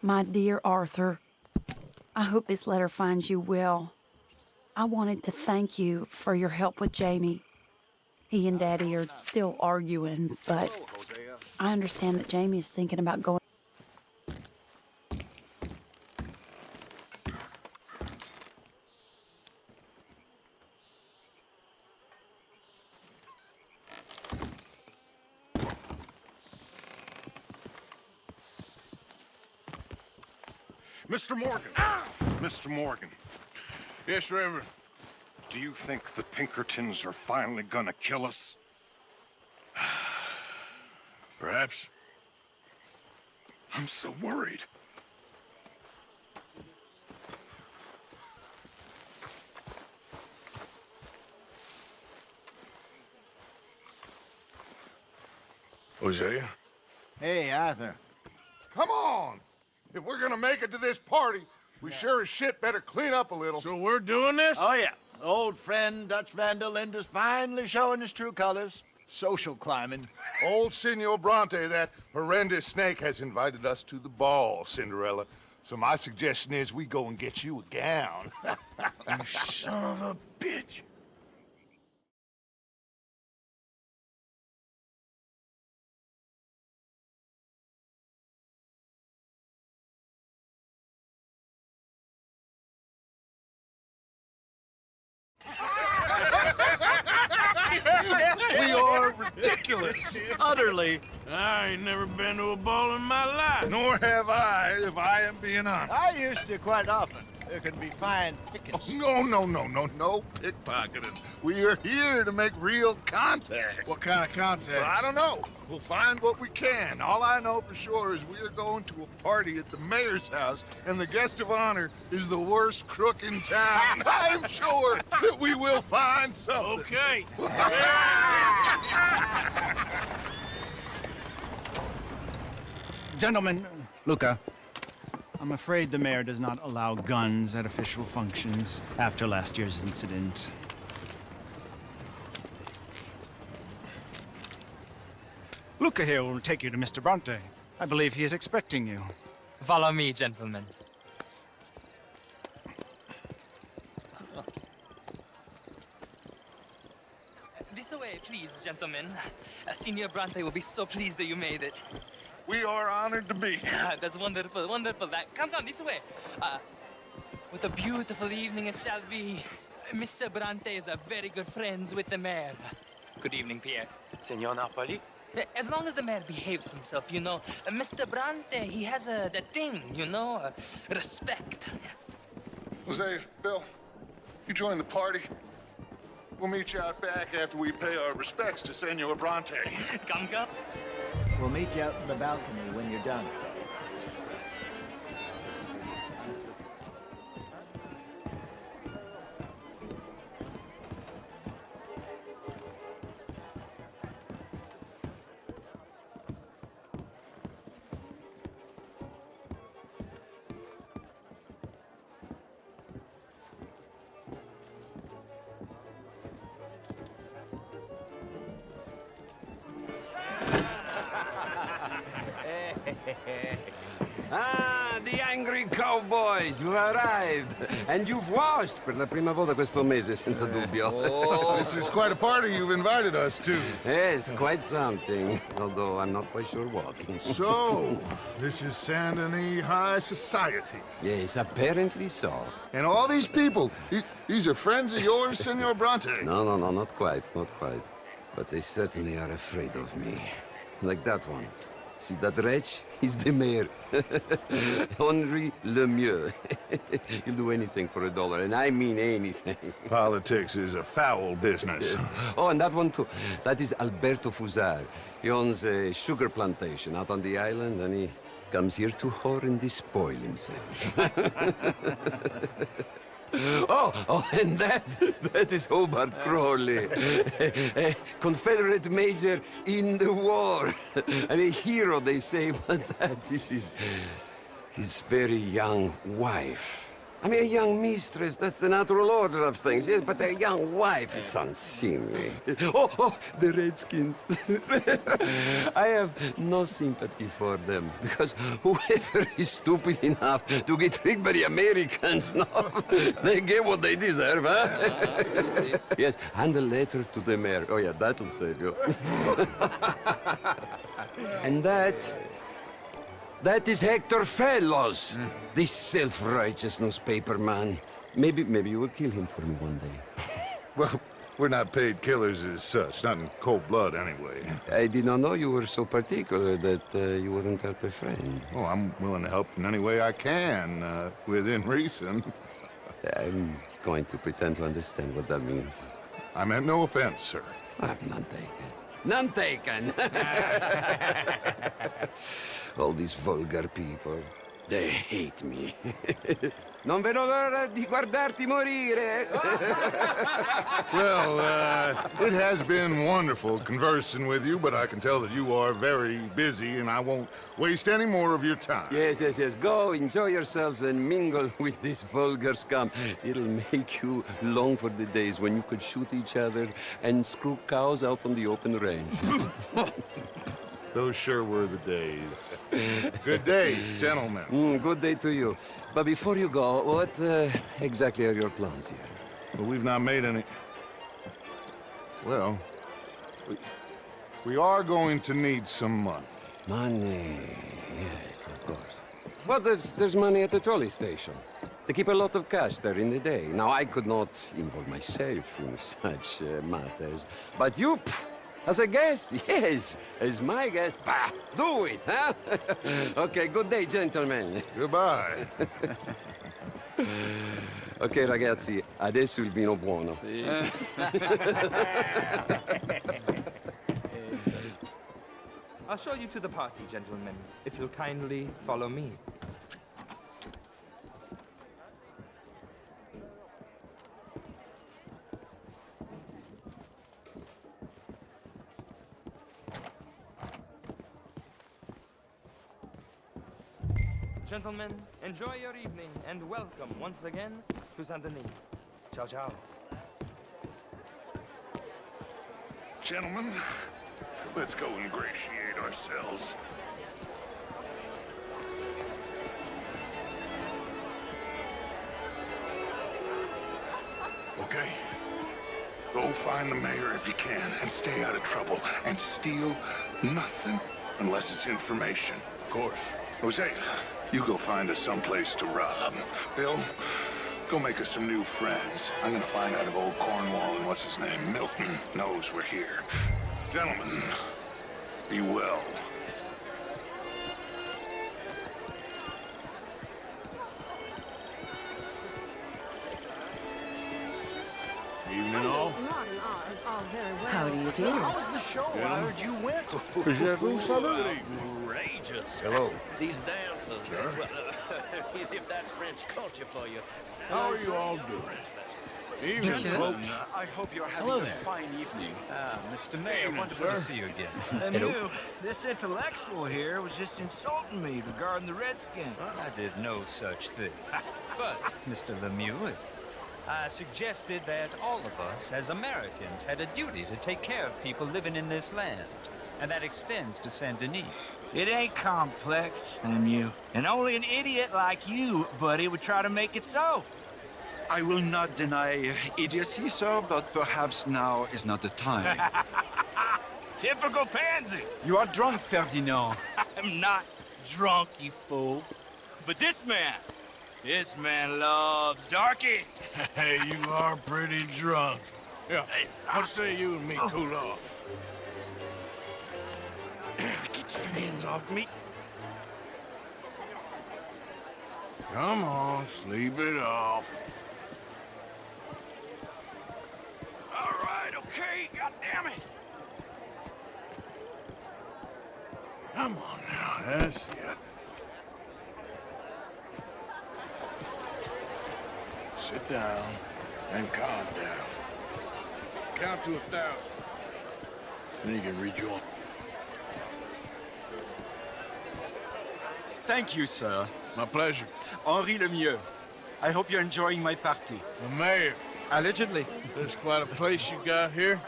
My dear Arthur, I hope this letter finds you well. I wanted to thank you for your help with Jamie. He and Daddy are still arguing, but I understand that Jamie is thinking about going. Mr. Morgan! Mr. Morgan. Yes, Reverend. Do you think the Pinkertons are finally gonna kill us? Perhaps. I'm so worried. Hosea? Hey, Arthur. Come on! If we're gonna make it to this party, we sure as shit better clean up a little. So we're doing this? Oh, yeah. Old friend Dutch Van der Linde's finally showing his true colors. Social climbing. Old Senor Bronte, that horrendous snake, has invited us to the ball, Cinderella. So my suggestion is we go and get you a gown. You son of a bitch. We are ridiculous. Utterly. I ain't never been to a ball in my life. Nor have I, if I am being honest. I used to quite often. There can be fine pickings. No pickpocketing. We are here to make real contact. What kind of contact? Well, I don't know. We'll find what we can. All I know for sure is we are going to a party at the mayor's house, and the guest of honor is the worst crook in town. I'm sure that we will find something. Okay. Gentlemen, Luca, I'm afraid the mayor does not allow guns at official functions after last year's incident. Luca here will take you to Mr. Bronte. I believe he is expecting you. Follow me, gentlemen. This way, please, gentlemen. Senior Bronte will be so pleased that you made it. We are honored to be here. That's wonderful, wonderful. Come, this way. What a beautiful evening it shall be. Mr. Bronte is very good friends with the mayor. Good evening, Pierre. Senor Napoli? As long as the mayor behaves himself, you know. Mr. Bronte, he has that thing, you know, respect. Hosea, Bill, you join the party. We'll meet you out back after we pay our respects to Senor Bronte. Come. We'll meet you out in the balcony when you're done. Ah, the angry cowboys, you arrived. And you've washed per la prima volta questo mese, senza dubbio. This is quite a party you've invited us to. Yes, quite something. Although I'm not quite sure what. So, this is Saint Denis High Society. Yes, apparently so. And all these people, these are friends of yours, Senor Bronte? No, not quite, not quite. But they certainly are afraid of me. Like that one. See that wretch? He's the mayor. Henri Lemieux. He'll do anything for $1, and I mean anything. Politics is a foul business. Yes. Oh, and that one too. That is Alberto Fusar. He owns a sugar plantation out on the island, and he comes here to whore and despoil himself. Oh, and that is Hobart Crawley, a Confederate major in the war. And a hero, they say, but that is his very young wife. I mean, a young mistress, that's the natural order of things, yes, but a young wife is unseemly. Oh, the Redskins. I have no sympathy for them, because whoever is stupid enough to get tricked by the Americans, no, they get what they deserve, huh? Yes, and a letter to the mayor. Oh, yeah, that'll save you. And that is Hector Fellows, this self-righteous newspaper man. Maybe you will kill him for me one day. Well, we're not paid killers as such, not in cold blood anyway. I did not know you were so particular that you wouldn't help a friend. Oh, I'm willing to help in any way I can, within reason. I'm going to pretend to understand what that means. I meant no offense, sir. None taken. None taken! All these vulgar people, they hate me. Non vedo l'ora di guardarti morire. Well, it has been wonderful conversing with you, but I can tell that you are very busy, and I won't waste any more of your time. Yes. Go, enjoy yourselves, and mingle with this vulgar scum. It'll make you long for the days when you could shoot each other and screw cows out on the open range. Those sure were the days. Good day, gentlemen. Good day to you. But before you go, what exactly are your plans here? Well, we've not made any... Well, we are going to need some money. Money, yes, of course. But there's money at the trolley station. They keep a lot of cash there in the day. Now, I could not involve myself in such matters. But you, as a guest, yes, as my guest, bah, do it, huh? Okay, good day, gentlemen. Goodbye. Ok, ragazzi, adesso il vino buono. Sì. I'll show you to the party, gentlemen, if you'll kindly follow me. Gentlemen, enjoy your evening, and welcome once again to Saint Denis. Ciao, ciao. Gentlemen, let's go ingratiate ourselves. Okay? Go find the mayor if you can, and stay out of trouble, and steal nothing unless it's information. Of course. Jose, you go find us someplace to rob. Bill, go make us some new friends. I'm gonna find out if old Cornwall and what's his name, Milton, knows we're here. Gentlemen, be well. Evening all. How do you do? How was the show? I heard you went. Outrageous. Hello. These dancers, if that's French culture for you. How are you all doing? Evening, folks. I hope you're having a fine evening. Mr. Mayor, wonderful to see you again. And you, this intellectual here was just insulting me regarding the Redskins. I did no such thing. But, Mr. Lemieux, I suggested that all of us, as Americans, had a duty to take care of people living in this land. And that extends to Saint Denis. It ain't complex, Lemieux. And only an idiot like you, buddy, would try to make it so. I will not deny idiocy, sir, but perhaps now is not the time. Typical pansy. You are drunk, Ferdinand. I'm not drunk, you fool. But this man loves darkies. Hey, you are pretty drunk. Yeah, what say you and me cool off? Get your hands off me. Come on, sleep it off. All right, okay, goddammit. Come on now, that's it. Sit down and calm down. Count to 1,000. Then you can rejoin. Thank you, sir. My pleasure. Henri Lemieux. I hope you're enjoying my party. The mayor. Allegedly. That's quite a place you got here.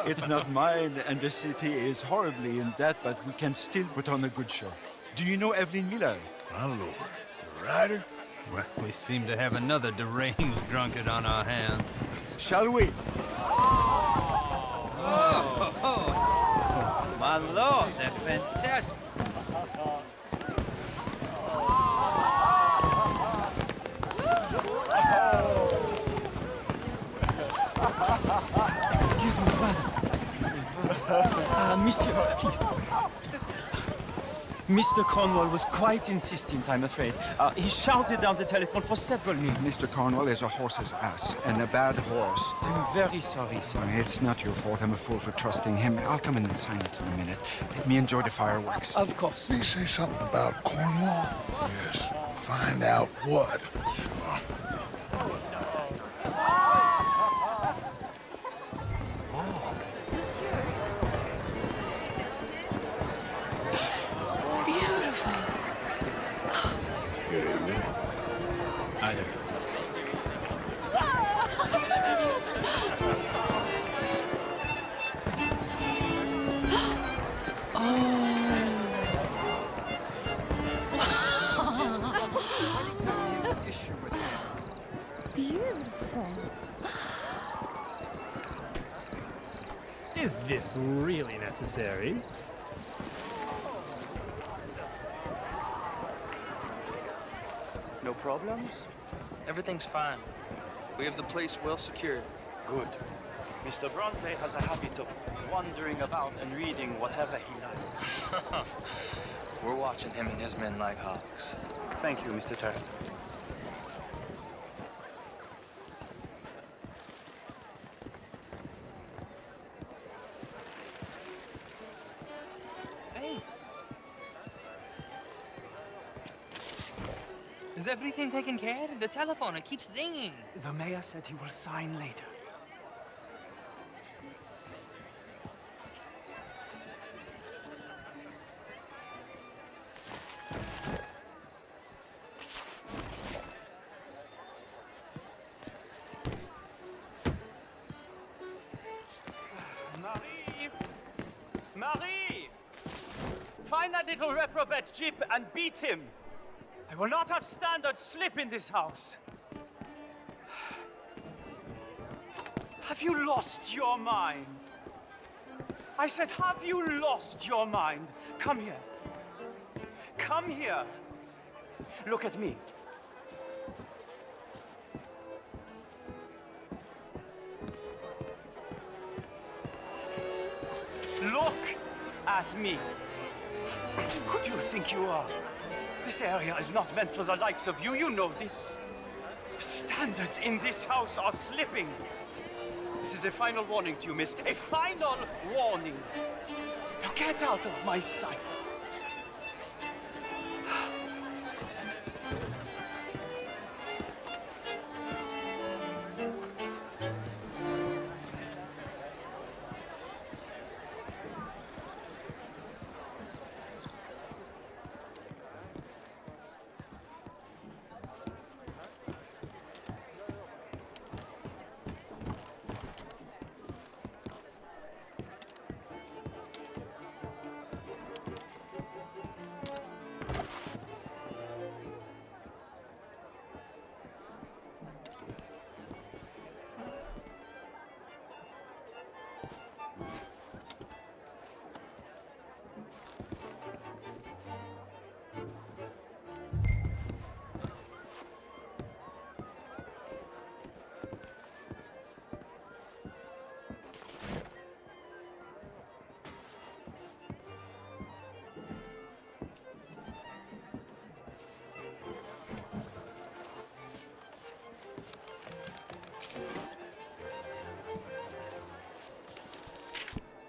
It's not mine, and the city is horribly in debt, but we can still put on a good show. Do you know Evelyn Miller? My lord. The writer? Well, we seem to have another deranged drunkard on our hands. Shall we? Oh, my lord, they're fantastic. Excuse me, brother. Monsieur, please. Mr. Cornwall was quite insistent, I'm afraid. He shouted down the telephone for several minutes. Mr. Cornwall is a horse's ass, and a bad horse. I'm very sorry, sir. It's not your fault. I'm a fool for trusting him. I'll come in and sign it in a minute. Let me enjoy the fireworks. Of course. Did you say something about Cornwall? Yes. Find out what. Sure. Good evening. Hi there. Beautiful. Is this really necessary? No problems? Everything's fine. We have the place well secured. Good. Mr. Bronte has a habit of wandering about and reading whatever he likes. We're watching him and his men like hawks. Thank you, Mr. Turner. Is everything taken care of? The telephone, it keeps ringing. The mayor said he will sign later. Marie! Marie! Find that little reprobate Jip and beat him. I will not have standards slip in this house. Have you lost your mind? I said, have you lost your mind? Come here. Come here. Look at me. Look at me. Who do you think you are? This area is not meant for the likes of you. You know this. Standards in this house are slipping. This is a final warning to you, miss. A final warning. Now get out of my sight.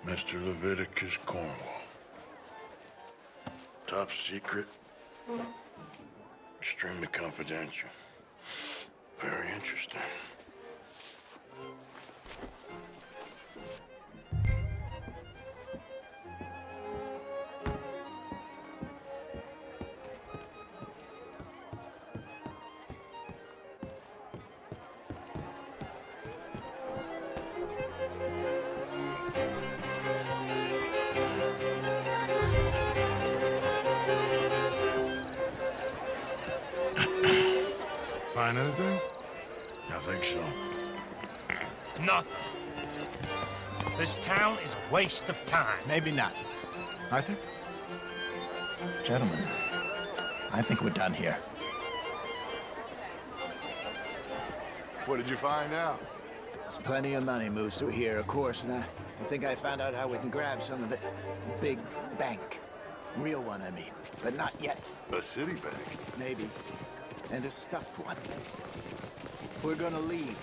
Mr. Leviticus Cornwall. Top secret. Extremely confidential. Very interesting. Find anything? I think so. Nothing. This town is a waste of time. Maybe not. Arthur? Gentlemen, I think we're done here. What did you find out? There's plenty of money moves through here, of course, and I think I found out how we can grab some of it. Big bank. Real one, I mean. But not yet. A city bank? Maybe. And a stuffed one. If we're gonna leave,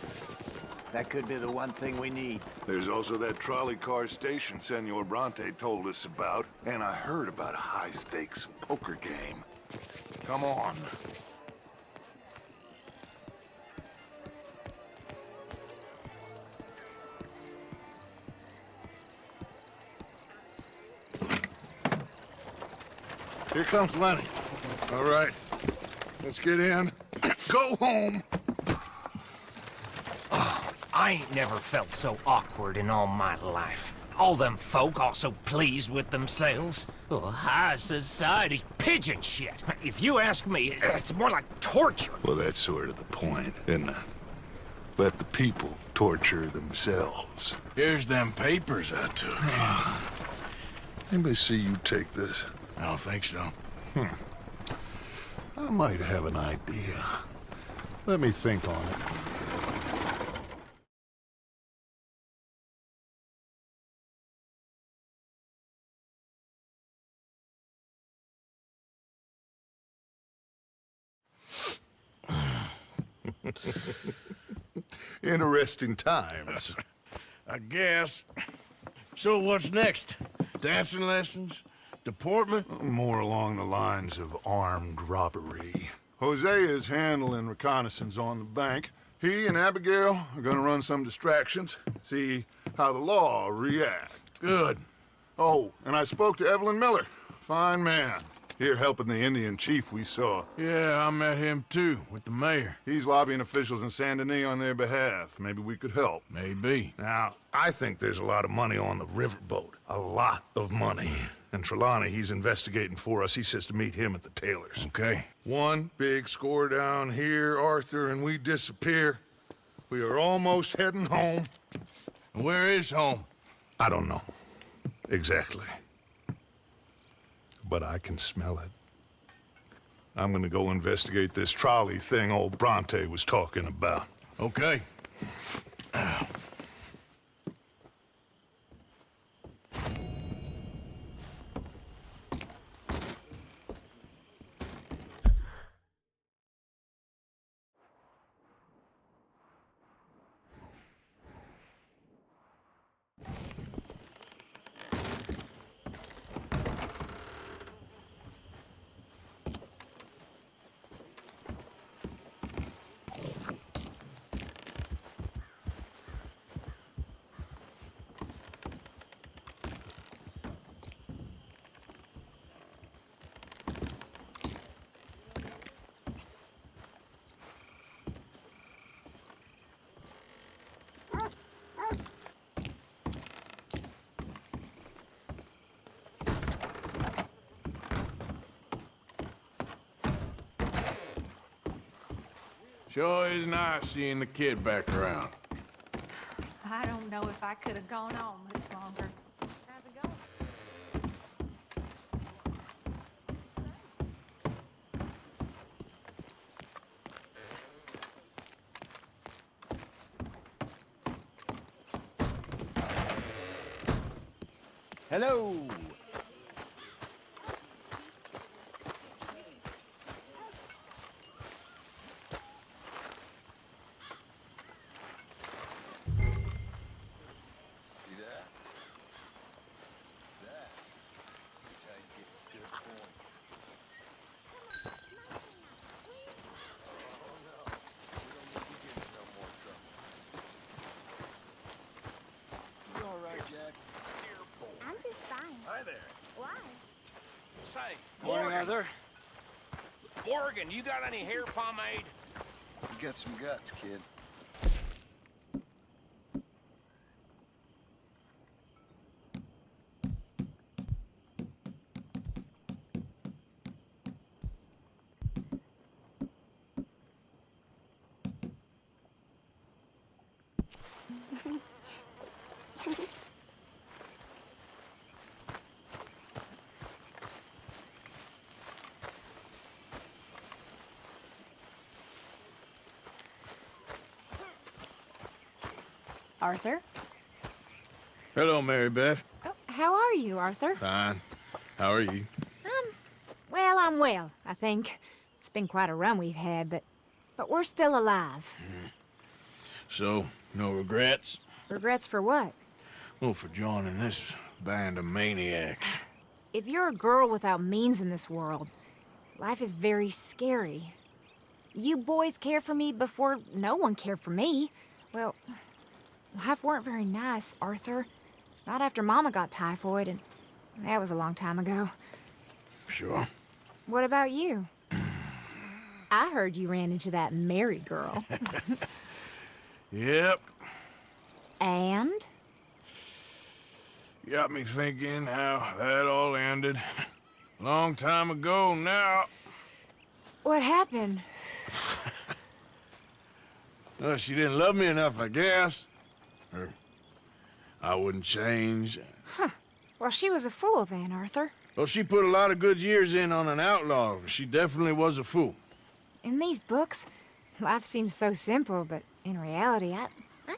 that could be the one thing we need. There's also that trolley car station Senor Bronte told us about, and I heard about a high-stakes poker game. Come on. Here comes Lenny. All right, let's get in. Go home. I ain't never felt so awkward in all my life. All them folk all so pleased with themselves. Oh, high society's pigeon shit. If you ask me, it's more like torture. Well, that's sort of the point, isn't it? Let the people torture themselves. Here's them papers I took. Anybody see you take this? I don't think so. I might have an idea. Let me think on it. Interesting times. I guess. So what's next? Dancing lessons? Deportment? More along the lines of armed robbery. Jose is handling reconnaissance on the bank. He and Abigail are gonna run some distractions, see how the law reacts. Good. Oh, and I spoke to Evelyn Miller. Fine man. Here helping the Indian chief we saw. Yeah, I met him too, with the mayor. He's lobbying officials in Saint Denis on their behalf. Maybe we could help. Maybe. Now, I think there's a lot of money on the riverboat. A lot of money. And Trelawney, he's investigating for us. He says to meet him at the Taylor's. Okay. One big score down here, Arthur, and we disappear. We are almost heading home. Where is home? I don't know. Exactly. But I can smell it. I'm gonna go investigate this trolley thing old Bronte was talking about. Okay. Sure is nice seeing the kid back around. I don't know if I could have gone on much longer. How's it going? Hello. I'm just fine. Hi there. Why? Say, Morning, Arthur. Morgan, you got any hair pomade? You got some guts, kid. Arthur? Hello, Mary Beth. Oh, how are you, Arthur? Fine. How are you? Well, I'm well, I think. It's been quite a run we've had, but we're still alive. So, no regrets? Regrets for what? Well, for joining this band of maniacs. If you're a girl without means in this world, life is very scary. You boys cared for me before no one cared for me. Well, life weren't very nice, Arthur. Not after Mama got typhoid, and that was a long time ago. Sure. What about you? I heard you ran into that Mary girl. Yep. And? Got me thinking how that all ended. Long time ago now. What happened? Well, she didn't love me enough, I guess. Or I wouldn't change. Huh. Well, she was a fool then, Arthur. Well, she put a lot of good years in on an outlaw. She definitely was a fool. In these books, life seems so simple, but in reality, I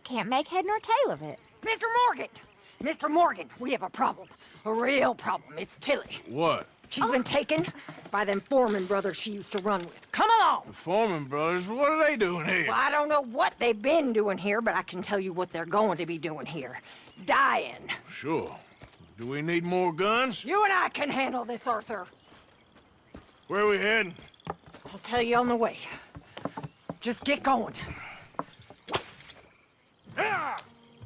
can't make head nor tail of it. Mr. Morgan! Mr. Morgan, we have a problem. A real problem. It's Tilly. What? She's been taken by them Foreman brothers she used to run with. Come along! The Foreman brothers? What are they doing here? Well, I don't know what they've been doing here, but I can tell you what they're going to be doing here. Dying. Sure. Do we need more guns? You and I can handle this, Arthur. Where are we heading? I'll tell you on the way. Just get going.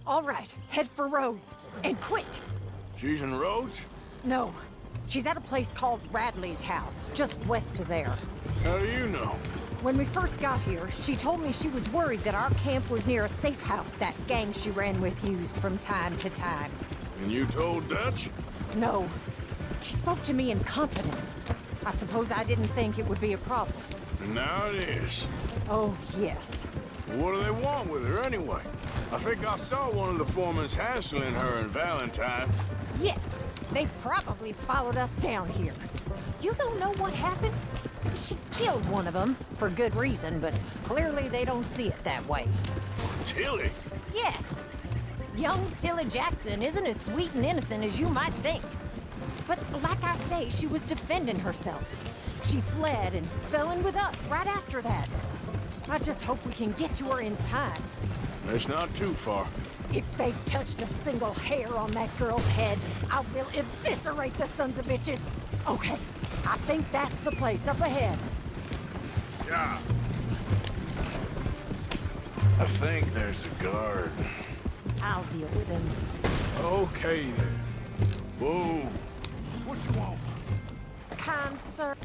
All right, head for Rhodes. And quick. She's in Rhodes? No, she's at a place called Radley's house, just west of there. How do you know? When we first got here, she told me she was worried that our camp was near a safe house that gang she ran with used from time to time. And you told Dutch? No. She spoke to me in confidence. I suppose I didn't think it would be a problem. And now it is. Oh, yes. What do they want with her anyway? I think I saw one of the foremans hassling her and Valentine. Yes, they probably followed us down here. You don't know what happened? She killed one of them, for good reason, but clearly they don't see it that way. Tilly? Yes. Young Tilly Jackson isn't as sweet and innocent as you might think. But like I say, she was defending herself. She fled and fell in with us right after that. I just hope we can get to her in time. It's not too far. If they've touched a single hair on that girl's head, I will eviscerate the sons of bitches. Okay, I think that's the place up ahead. Yeah. I think there's a guard. I'll deal with him. Okay then. Whoa. What you want? Kind sir,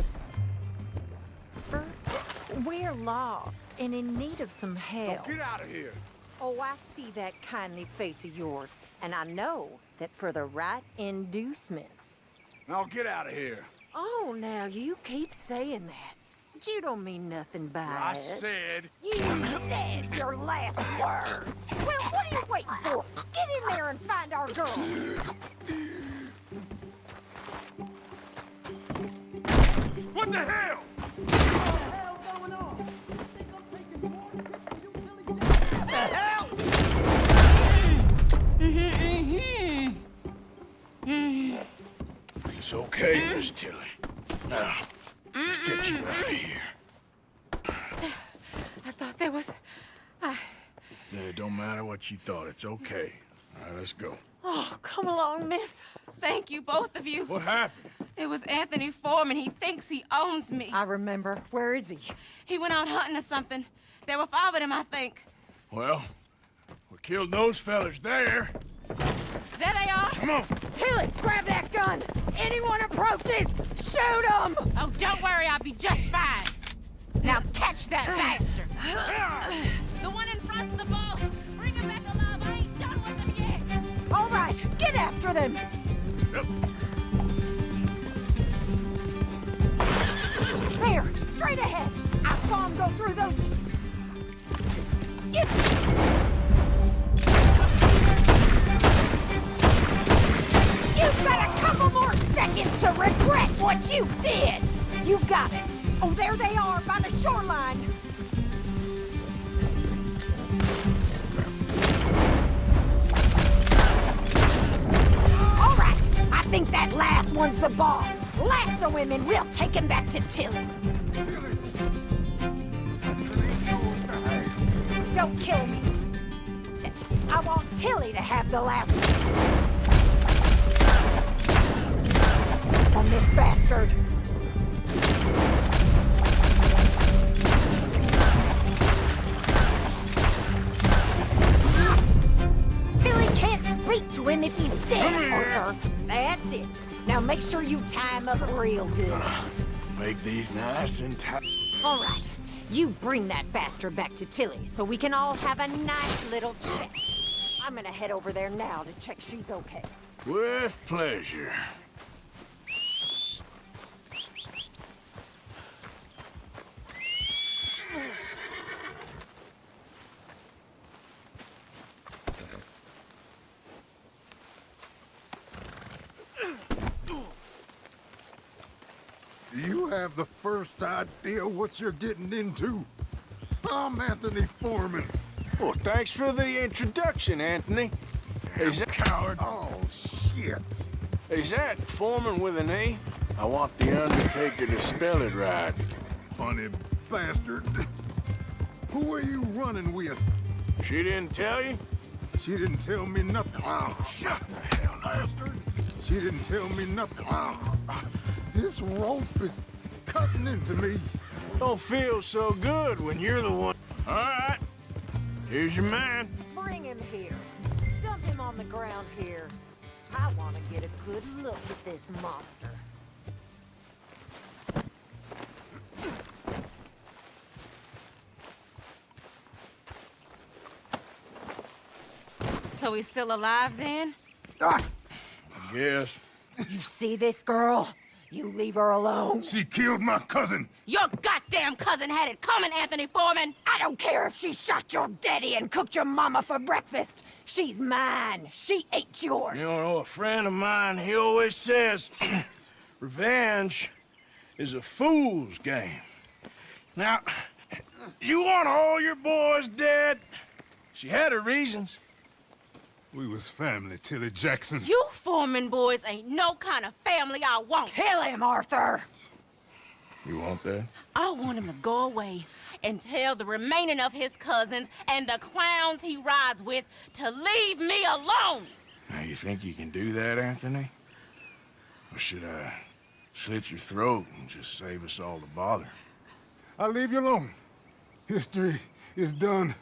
we're lost and in need of some help. Get out of here. Oh, I see that kindly face of yours, and I know that for the right inducements. Now get out of here. Oh, now you keep saying that. But you don't mean nothing by I it. said... You said your last word. Well, what are you waiting for? Get in there and find our girl. What the hell? What the hell? It's okay, Miss Tilly. Now, let's get you out of here. I thought there was... Yeah, it don't matter what you thought. It's okay. All right, let's go. Oh, come along, miss. Thank you, both of you. What happened? It was Anthony Foreman. He thinks he owns me. I remember. Where is he? He went out hunting or something. There were 5 of them, I think. Well, we killed those fellas there. There they are. Come on. Tilly, grab that gun. Anyone approaches, shoot them. Oh, don't worry. I'll be just fine. Now catch that bastard. The one in front's the ball. Bring him back alive. I ain't done with him yet. All right, get after them. Yep. There, straight ahead. I saw him go through those... Get... You've got a couple more seconds to regret what you did. You got it. Oh, there they are by the shoreline. think that last one's the boss? Lasso him and we'll take him back to Tilly. Don't kill me. I want Tilly to have the last on this bastard. Tilly can't speak to him if he's dead, Arthur. That's it. Now make sure you tie him up real good. Make these nice and tight. All right. You bring that bastard back to Tilly so we can all have a nice little chat. I'm gonna head over there now to check she's okay. With pleasure. You have the first idea what you're getting into? I'm Anthony Foreman. Well, thanks for the introduction, Anthony. Is that coward? Oh, shit. Is that Foreman with an E? I want the Undertaker to spell it right. Funny bastard. Who are you running with? She didn't tell you? She didn't tell me nothing. Oh, shut the hell, bastard. She didn't tell me nothing. Oh, this rope is cutting into me. Don't feel so good when you're the one. All right. Here's your man. Bring him here. Dump him on the ground here. I want to get a good look at this monster. So he's still alive then? Ah! I guess. You see this girl? You leave her alone. She killed my cousin. Your goddamn cousin had it coming, Anthony Foreman! I don't care if she shot your daddy and cooked your mama for breakfast. She's mine. She ate yours. You know, a friend of mine, he always says, revenge is a fool's game. Now, you want all your boys dead? She had her reasons. We was family, Tilly Jackson. You Foreman boys ain't no kind of family I want. Kill him, Arthur! You want that? I want him to go away and tell the remaining of his cousins and the clowns he rides with to leave me alone. Now, you think you can do that, Anthony? Or should I slit your throat and just save us all the bother? I'll leave you alone. History is done.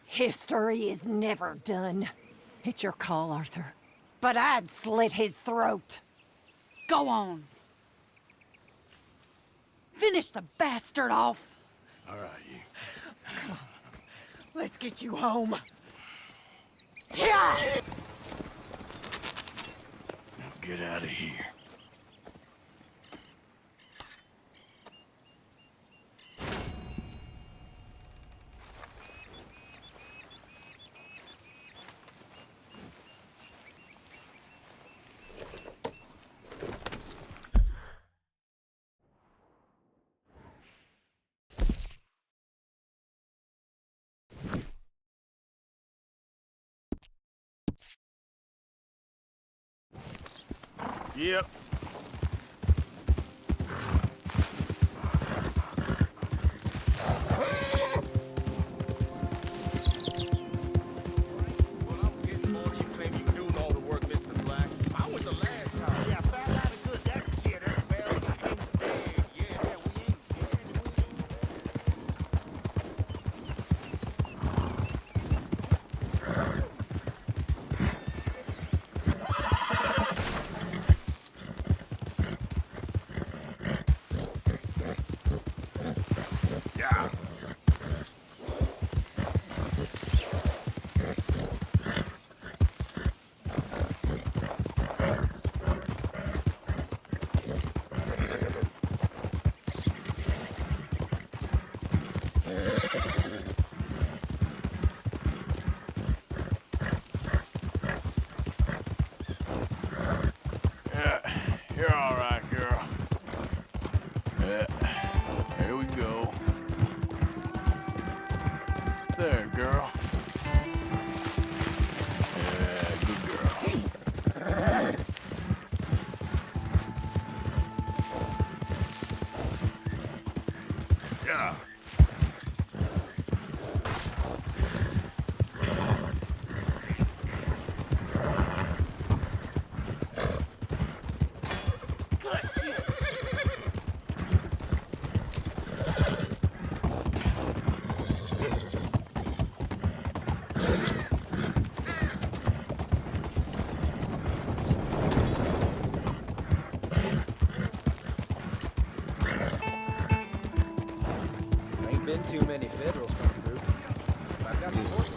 History is never done. It's your call, Arthur. But I'd slit his throat. Go on. Finish the bastard off. All right, you. Come on. Let's get you home. Yeah! Now get out of here. Yep. You're all right, girl. Yeah. Here we go. There, girl. Yeah, good girl. Yeah. Ain't been too many Federals come through. I've got some horses.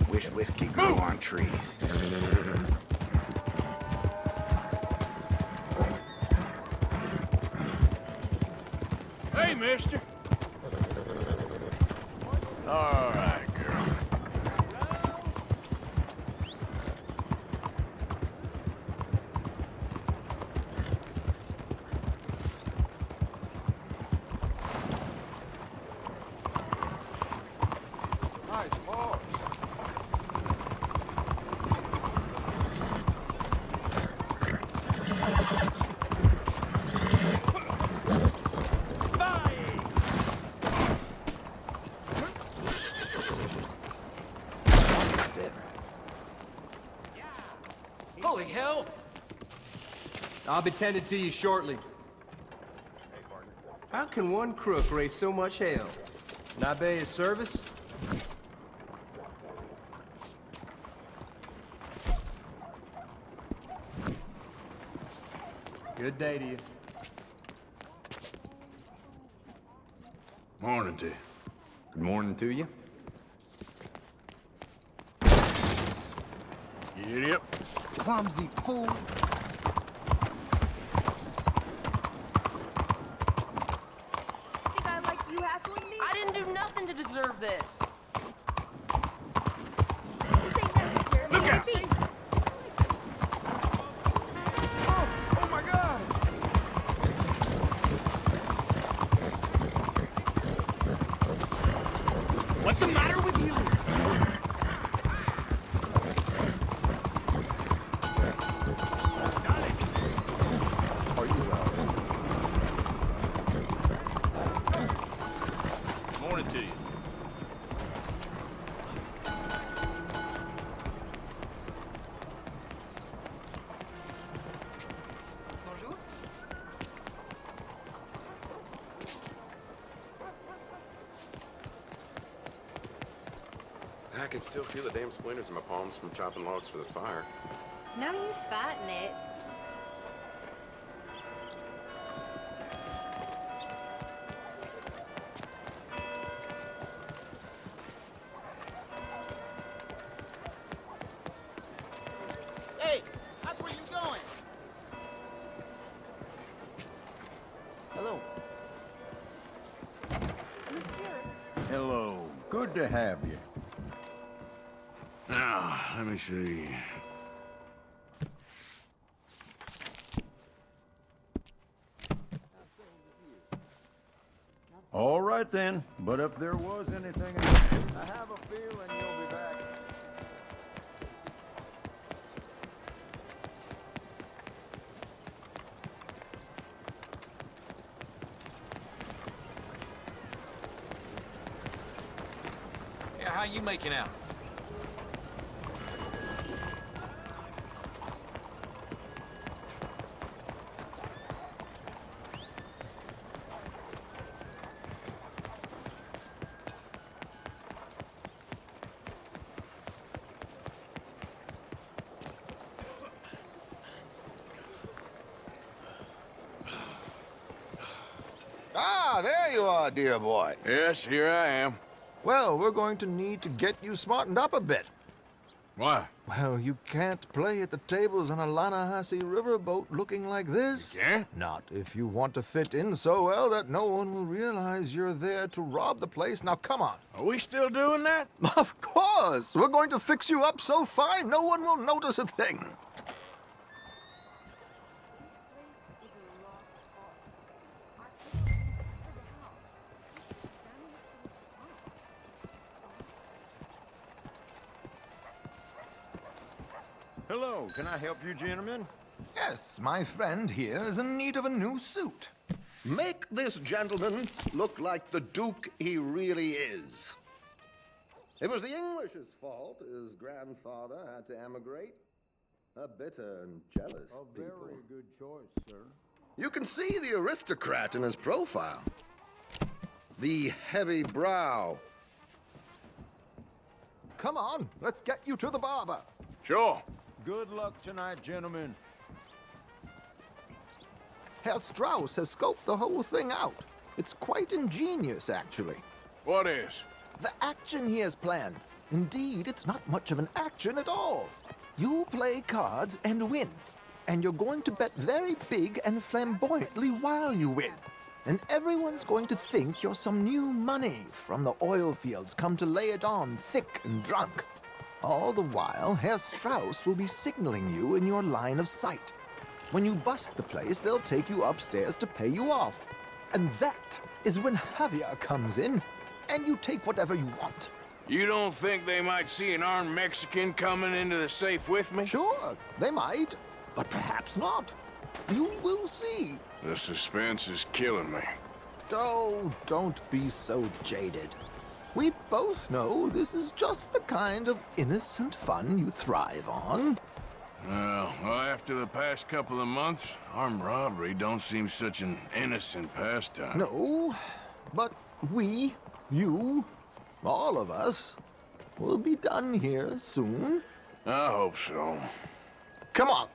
Wish whiskey grew on trees. Hey, mister. All right, girl. Nice horse. Holy hell! I'll be tending to you shortly. How can one crook raise so much hell? Can I be his service? Good day to you. Morning to you. Good morning to you. Idiot. Clumsy fool. Think I like you hassling me? I didn't do nothing to deserve this. This ain't necessarily Look out! anything. Oh my God! What's the matter with you? Morning to you. Bonjour. I can still feel the damn splinters in my palms from chopping logs for the fire. No use fighting it. Hey, that's where you going. Hello. Hello. Good to have you. Now, let me see. All right then, but if there was anything, I have a feeling you'll be back. Yeah, how you making out? Ah, there you are, dear boy. Yes, here I am. Well, we're going to need to get you smartened up a bit. Why? Well, you can't play at the tables on a Lannahechee riverboat looking like this. You can't? Not if you want to fit in so well that no one will realize you're there to rob the place. Now, come on. Are we still doing that? Of course. We're going to fix you up so fine no one will notice a thing. Hello, can I help you, gentlemen? Yes, my friend here is in need of a new suit. Make this gentleman look like the Duke he really is. It was the English's fault his grandfather had to emigrate. A bitter and jealous people. Very good choice, sir. You can see the aristocrat in his profile. The heavy brow. Come on, let's get you to the barber. Sure. Good luck tonight, gentlemen. Herr Strauss has scoped the whole thing out. It's quite ingenious, actually. What is? The action he has planned. Indeed, it's not much of an action at all. You play cards and win. And you're going to bet very big and flamboyantly while you win. And everyone's going to think you're some new money from the oil fields come to lay it on thick and drunk. All the while, Herr Strauss will be signaling you in your line of sight. When you bust the place, they'll take you upstairs to pay you off. And that is when Javier comes in, and you take whatever you want. You don't think they might see an armed Mexican coming into the safe with me? Sure, they might, but perhaps not. You will see. The suspense is killing me. Oh, don't be so jaded. We both know this is just the kind of innocent fun you thrive on. Well, after the past couple of months, armed robbery don't seem such an innocent pastime. No, but we, you, all of us, will be done here soon. I hope so. Come on.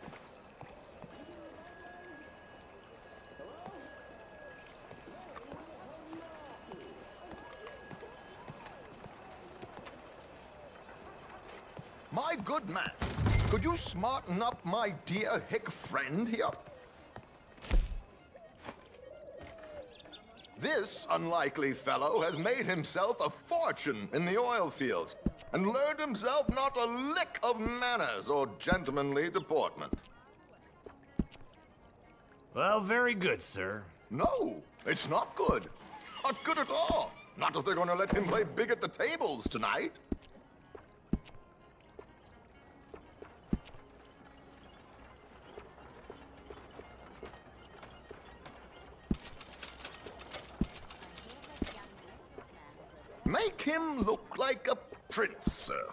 My good man, could you smarten up my dear hick friend here? This unlikely fellow has made himself a fortune in the oil fields and learned himself not a lick of manners or gentlemanly deportment. Well, very good, sir. No, it's not good. Not good at all. Not if they're going to let him play big at the tables tonight. Make him look like a prince, sir.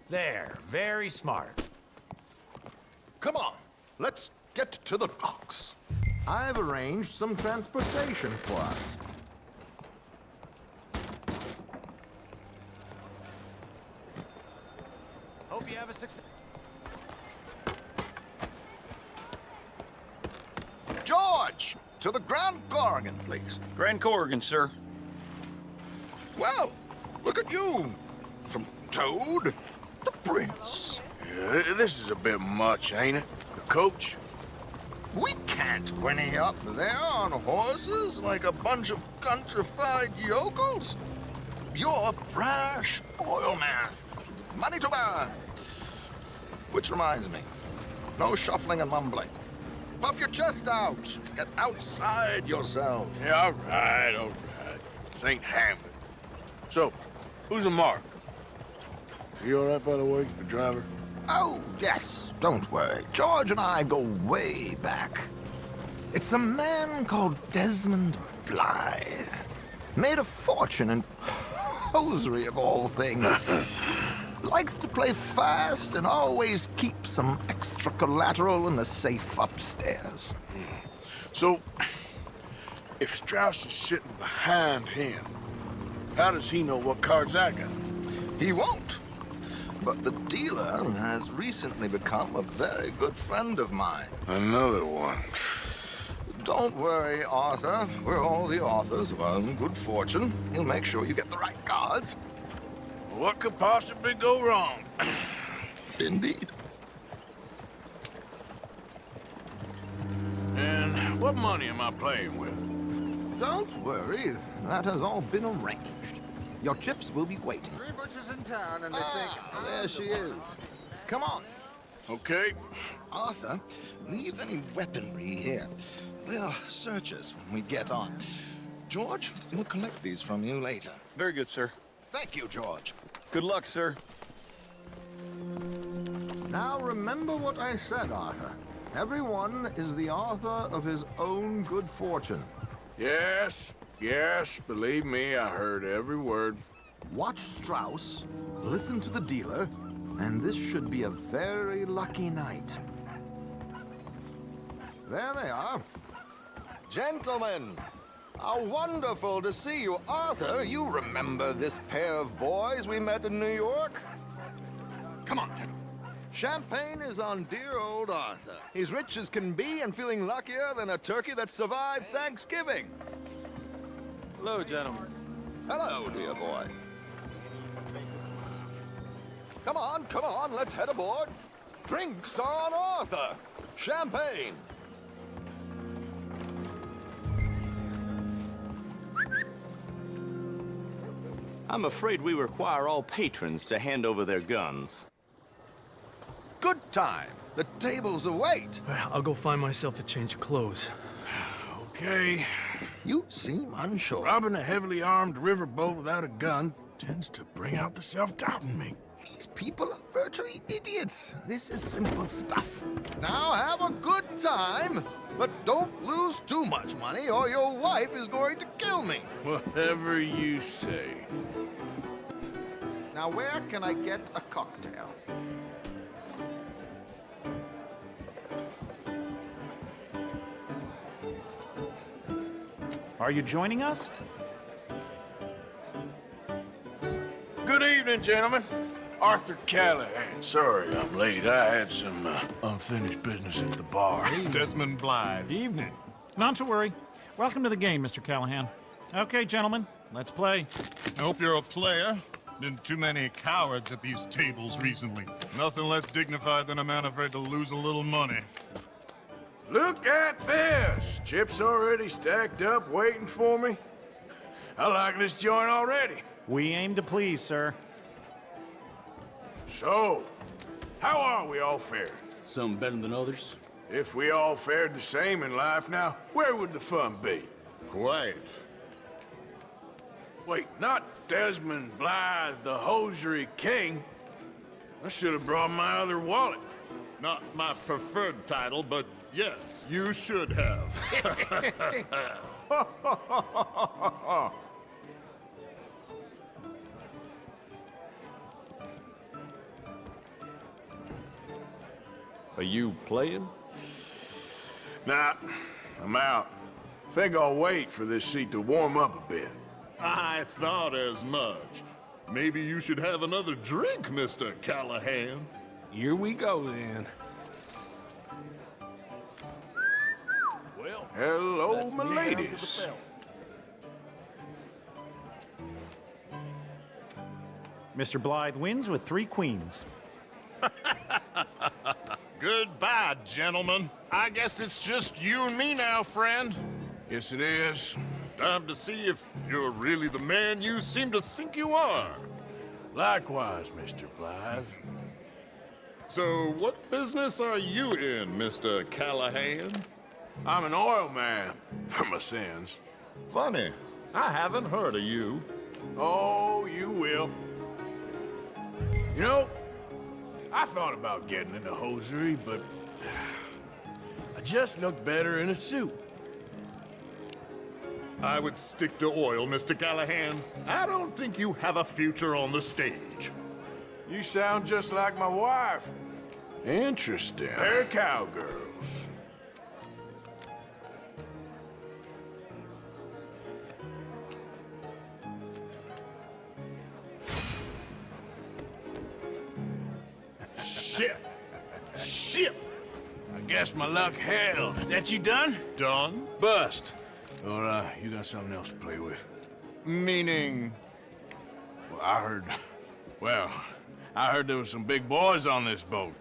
There, very smart. Come on, let's get to the docks. I've arranged some transportation for us. Hope you have a success. George, to the Grand Corrigan, please. Grand Corrigan, sir. Well, look at you. From Toad to Prince. Yeah, this is a bit much, ain't it? The coach? We can't whinny up there on horses like a bunch of countrified yokels. You're a brash oil man. Money to burn. Which reminds me, no shuffling and mumbling. Puff your chest out. Get outside yourself. Yeah, all right. This ain't Hamlet. So, who's a Mark? Is he all right, by the way, the driver? Oh, yes, don't worry. George and I go way back. It's a man called Desmond Blythe. Made a fortune in hosiery of all things. Likes to play fast and always keep some extra collateral in the safe upstairs. So, if Strauss is sitting behind him, how does he know what cards I got? He won't. But the dealer has recently become a very good friend of mine. Another one. Don't worry, Arthur. We're all the authors of our own good fortune. He'll make sure you get the right cards. What could possibly go wrong? Indeed. And what money am I playing with? Don't worry. That has all been arranged. Your chips will be waiting. 3 butchers in town, and they think... There she is. Come on. Okay. Arthur, leave any weaponry here. They'll search us when we get on. George, we'll collect these from you later. Very good, sir. Thank you, George. Good luck, sir. Now remember what I said, Arthur. Everyone is the author of his own good fortune. Yes, believe me, I heard every word. Watch Strauss, listen to the dealer, and this should be a very lucky night. There they are. Gentlemen, how wonderful to see you. Arthur, you remember this pair of boys we met in New York? Come on. Champagne is on dear old Arthur. He's rich as can be and feeling luckier than a turkey that survived Thanksgiving. Hello, gentlemen. Hello, dear boy. Come on, let's head aboard. Drinks on Arthur. Champagne. I'm afraid we require all patrons to hand over their guns. Good time. The tables await. I'll go find myself a change of clothes. Okay. You seem unsure. Robbing a heavily armed riverboat without a gun tends to bring out the self-doubt in me. These people are virtually idiots. This is simple stuff. Now have a good time, but don't lose too much money or your wife is going to kill me. Whatever you say. Now where can I get a cocktail? Are you joining us? Good evening, gentlemen. Arthur Callahan. Sorry I'm late. I had some unfinished business at the bar. Desmond Blythe. Evening. Not to worry. Welcome to the game, Mr. Callahan. Okay, gentlemen, let's play. I hope you're a player. Been too many cowards at these tables recently. Nothing less dignified than a man afraid to lose a little money. Look at this! Chips already stacked up, waiting for me. I like this joint already. We aim to please, sir. So, how are we all faring? Some better than others. If we all fared the same in life now, where would the fun be? Quite. Wait, not Desmond Blythe, the hosiery king. I should have brought my other wallet. Not my preferred title, but yes, you should have. Are you playing? Nah, I'm out. Think I'll wait for this seat to warm up a bit. I thought as much. Maybe you should have another drink, Mr. Callahan. Here we go, then. Well, hello, my ladies. Mr. Blythe wins with 3 queens. Goodbye, gentlemen. I guess it's just you and me now, friend. Yes, it is. Time to see if you're really the man you seem to think you are. Likewise, Mr. Blythe. So, what business are you in, Mr. Callahan? I'm an oil man, for my sins. Funny. I haven't heard of you. Oh, you will. You know, I thought about getting into hosiery, but I just look better in a suit. I would stick to oil, Mr. Callahan. I don't think you have a future on the stage. You sound just like my wife. Interesting. They're cowgirls. Shit! I guess my luck held. Is that you done? Done? Bust. Or, you got something else to play with? Meaning? Well, I heard there was some big boys on this boat.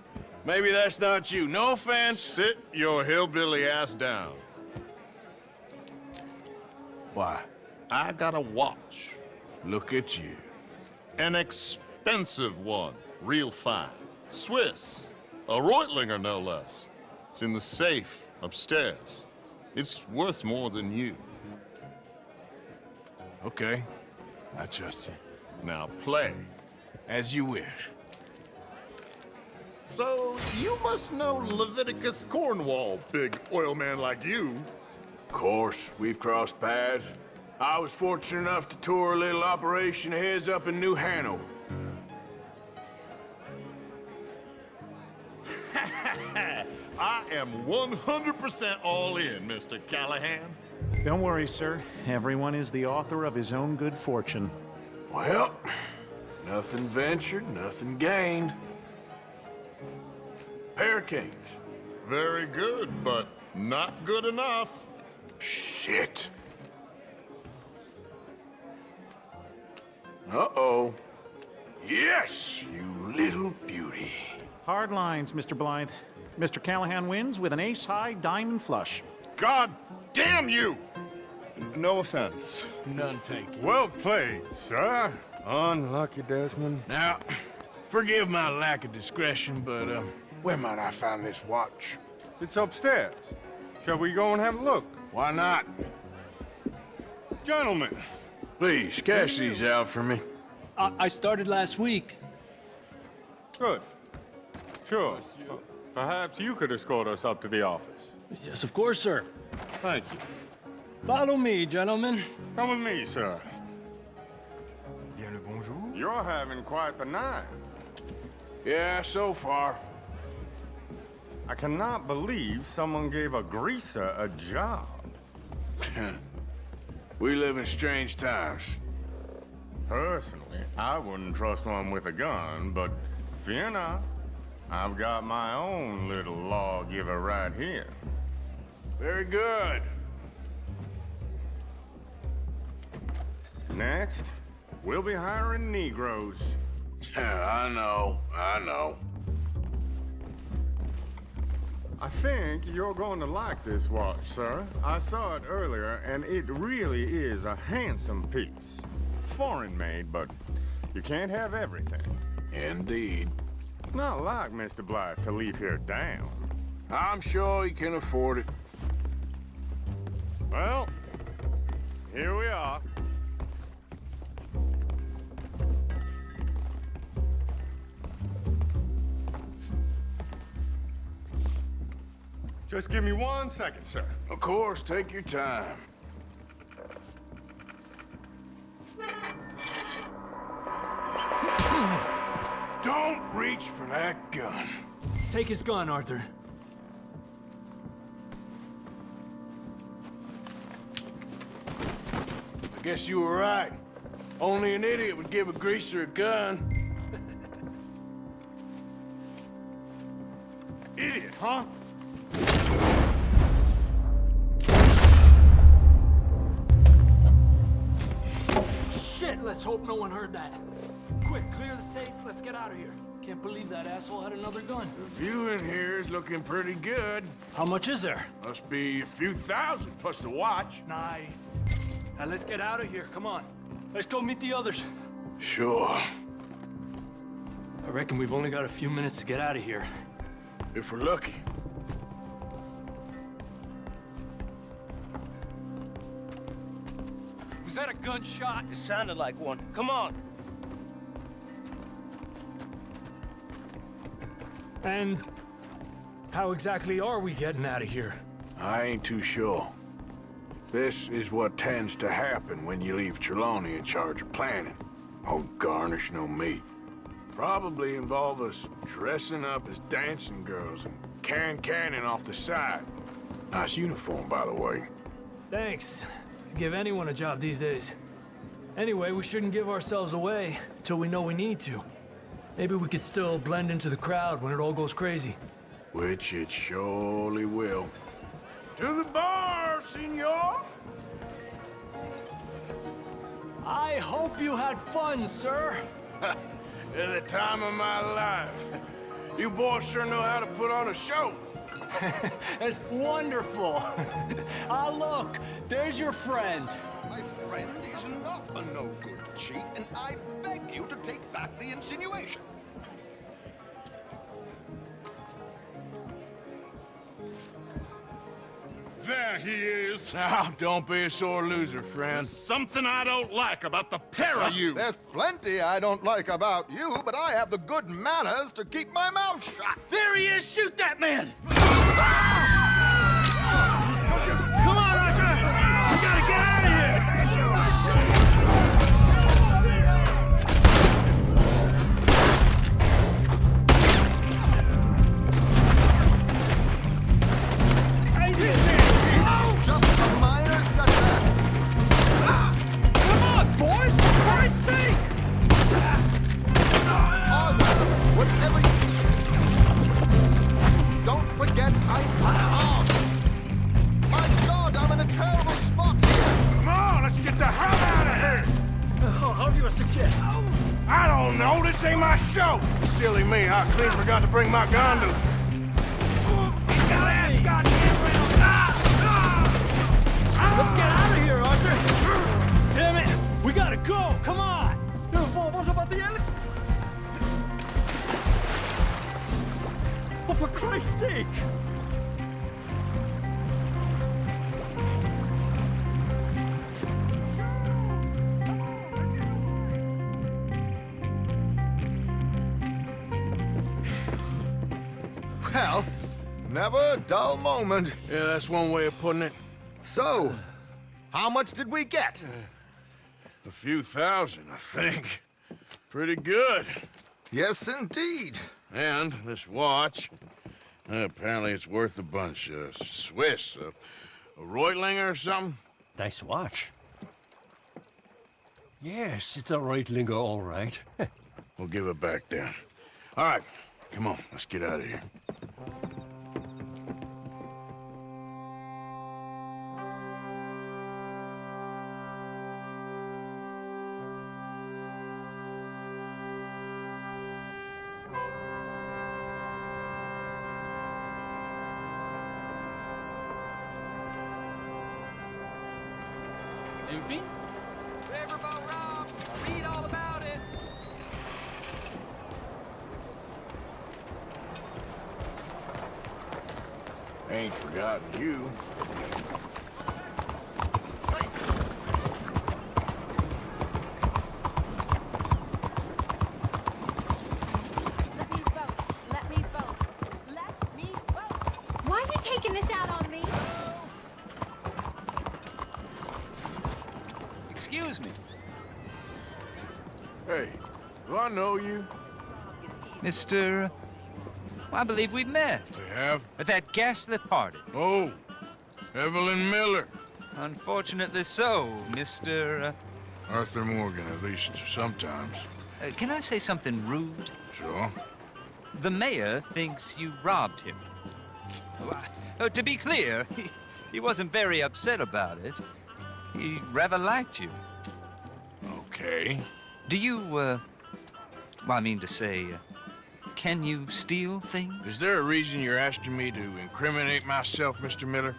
Maybe that's not you. No offense. Sit your hillbilly ass down. Why? I got a watch. Look at you. An expensive one. Real fine. Swiss. A Reutlinger, no less. It's in the safe upstairs. It's worth more than you. Okay. I trust you. Now play. As you wish. So, you must know Leviticus Cornwall, big oil man like you. Of course, we've crossed paths. I was fortunate enough to tour a little operation of his up in New Hanover. I am 100% all in, Mr. Callahan. Don't worry, sir. Everyone is the author of his own good fortune. Well, nothing ventured, nothing gained. Pair of kings. Very good, but not good enough. Shit. Uh-oh. Yes, you little beauty. Hard lines, Mr. Blythe. Mr. Callahan wins with an ace-high diamond flush. God damn you! No offense. None taken. Well played, sir. Unlucky, Desmond. Now, forgive my lack of discretion, but, where might I find this watch? It's upstairs. Shall we go and have a look? Why not? Gentlemen. Please, cash these out for me. I started last week. Good. Sure. Perhaps you could escort us up to the office. Yes, of course, sir. Thank you. Follow me, gentlemen. Come with me, sir. Bien le bonjour. You're having quite the night. Yeah, so far. I cannot believe someone gave a greaser a job. We live in strange times. Personally, I wouldn't trust one with a gun, but fear not. I've got my own little lawgiver right here. Very good. Next, we'll be hiring Negroes. I know. I think you're going to like this watch, sir. I saw it earlier, and it really is a handsome piece. Foreign made, but you can't have everything. Indeed. It's not like Mr. Blythe to leave here down. I'm sure he can afford it. Well, here we are. Just give me 1 second, sir. Of course, take your time. Don't reach for that gun. Take his gun, Arthur. I guess you were right. Only an idiot would give a greaser a gun. Idiot, huh? Shit, let's hope no one heard that. Quick, clear the safe. Let's get out of here. Can't believe that asshole had another gun. The view in here is looking pretty good. How much is there? Must be a few thousand plus the watch. Nice. Now let's get out of here. Come on. Let's go meet the others. Sure. I reckon we've only got a few minutes to get out of here. If we're lucky. Was that a gunshot? It sounded like one. Come on. And how exactly are we getting out of here? I ain't too sure. This is what tends to happen when you leave Trelawney in charge of planning. Oh, garnish no meat. Probably involve us dressing up as dancing girls and cannon off the side. Nice uniform, by the way. Thanks. Give anyone a job these days. Anyway, we shouldn't give ourselves away till we know we need to. Maybe we could still blend into the crowd when it all goes crazy. Which it surely will. To the bar! Senor, senor? I hope you had fun, sir. At the time of my life. You boys sure know how to put on a show. It's wonderful. Ah, look, there's your friend. My friend is not a no-good cheat, and I beg you to take back the insinuation. There he is. Now, don't be a sore loser, friend. There's something I don't like about the pair of you. There's plenty I don't like about you, but I have the good manners to keep my mouth shut. There he is! Shoot that man! Come on, Arthur! We gotta get out of here! Just a minor setback. Come on, boys! For Christ's sake! Arthur, whatever you... Don't forget I'm unarmed. My God, I'm in a terrible spot here. Come on, let's get the hell out of here! How do you suggest? I don't know, this ain't my show. Silly me, I clean forgot to bring my gondola. Get your ass goddamn round! Let's get out of here, Arthur! Damn it! We gotta go! Come on! What about the elephant? Oh, for Christ's sake! Well, never a dull moment. Yeah, that's one way of putting it. So, how much did we get? A few thousand, I think. Pretty good. Yes, indeed. And this watch, apparently it's worth a bunch. Swiss, a Reutlinger or something? Nice watch. Yes, it's a Reutlinger, all right. We'll give it back then. All right, come on, let's get out of here. Enfim? Riverboat Rob! Read all about it! Ain't forgotten you. Why are you taking this out on me? Excuse me. Hey, do I know you? Mr. I believe we've met. We have? At that ghastly party. Oh, Evelyn Miller. Unfortunately so, Mr. Arthur Morgan, at least sometimes. Can I say something rude? Sure. The mayor thinks you robbed him. To be clear, he wasn't very upset about it. He rather liked you. Okay. Do you, well, I mean to say, can you steal things? Is there a reason you're asking me to incriminate myself, Mr. Miller?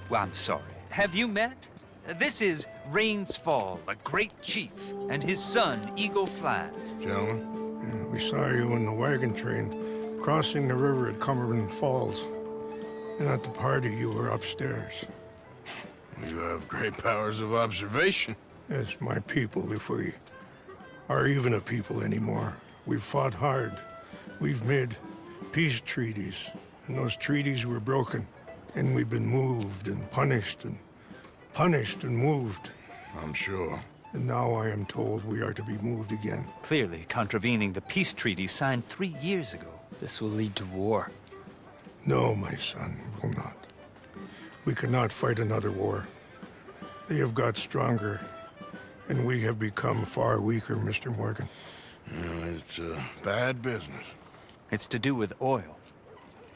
Well, I'm sorry. Have you met? This is Rains Fall, a great chief, and his son, Eagle Flies. Gentlemen? Yeah, we saw you in the wagon train crossing the river at Cumberland Falls. And at the party, you were upstairs. You have great powers of observation. Yes, my people, if we are even a people anymore. We've fought hard. We've made peace treaties, and those treaties were broken. And we've been moved and punished and moved. I'm sure. And now I am told we are to be moved again. Clearly contravening the peace treaty signed 3 years ago. This will lead to war. No, my son, it will not. We cannot fight another war. They have got stronger, and we have become far weaker, Mr. Morgan. Well, it's bad business. It's to do with oil.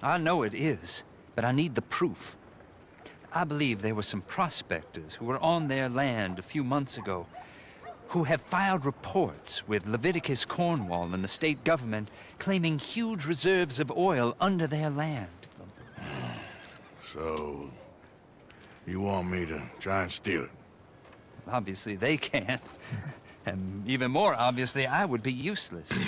I know it is, but I need the proof. I believe there were some prospectors who were on their land a few months ago who have filed reports with Leviticus Cornwall and the state government claiming huge reserves of oil under their land. So, you want me to try and steal it? Obviously they can't. And even more obviously, I would be useless.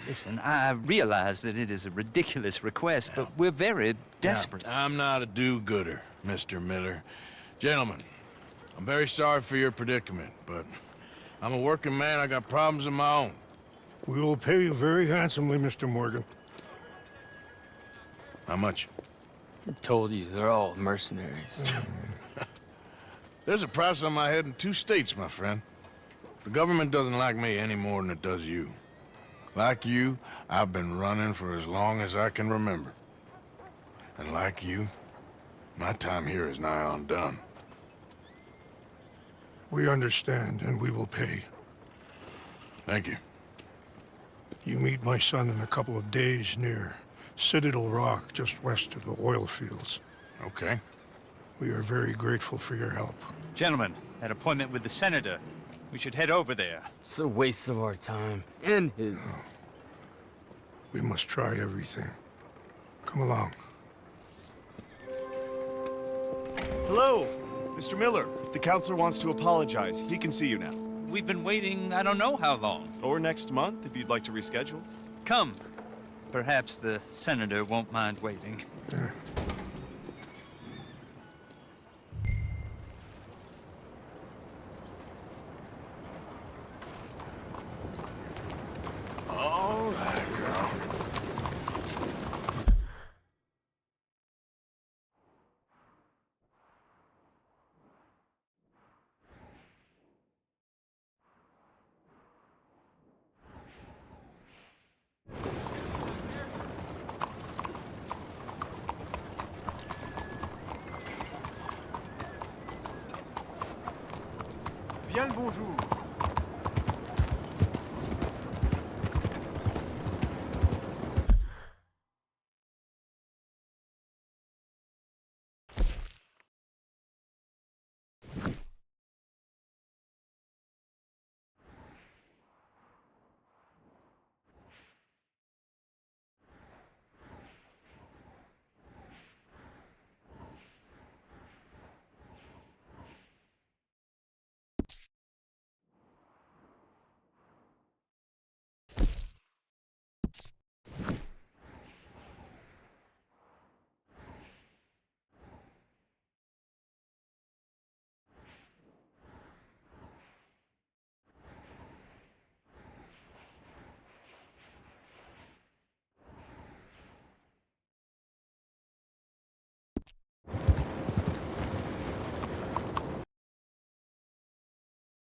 Listen, I realize that it is a ridiculous request, but we're very desperate. Now, I'm not a do-gooder, Mr. Miller. Gentlemen, I'm very sorry for your predicament, but I'm a working man. I got problems of my own. We will pay you very handsomely, Mr. Morgan. How much? I told you, they're all mercenaries. There's a price on my head in 2 states, my friend. The government doesn't like me any more than it does you. Like you, I've been running for as long as I can remember. And like you, my time here is nigh on done. We understand, and we will pay. Thank you. You meet my son in a couple of days near Citadel Rock, just west of the oil fields. Okay. We are very grateful for your help. Gentlemen, that appointment with the senator. We should head over there. It's a waste of our time. And his. Oh. We must try everything. Come along. Hello, Mr. Miller. The counselor wants to apologize. He can see you now. We've been waiting I don't know how long. Or next month, if you'd like to reschedule. Come. Perhaps the senator won't mind waiting. Yeah. All right, girl. Bien le bonjour.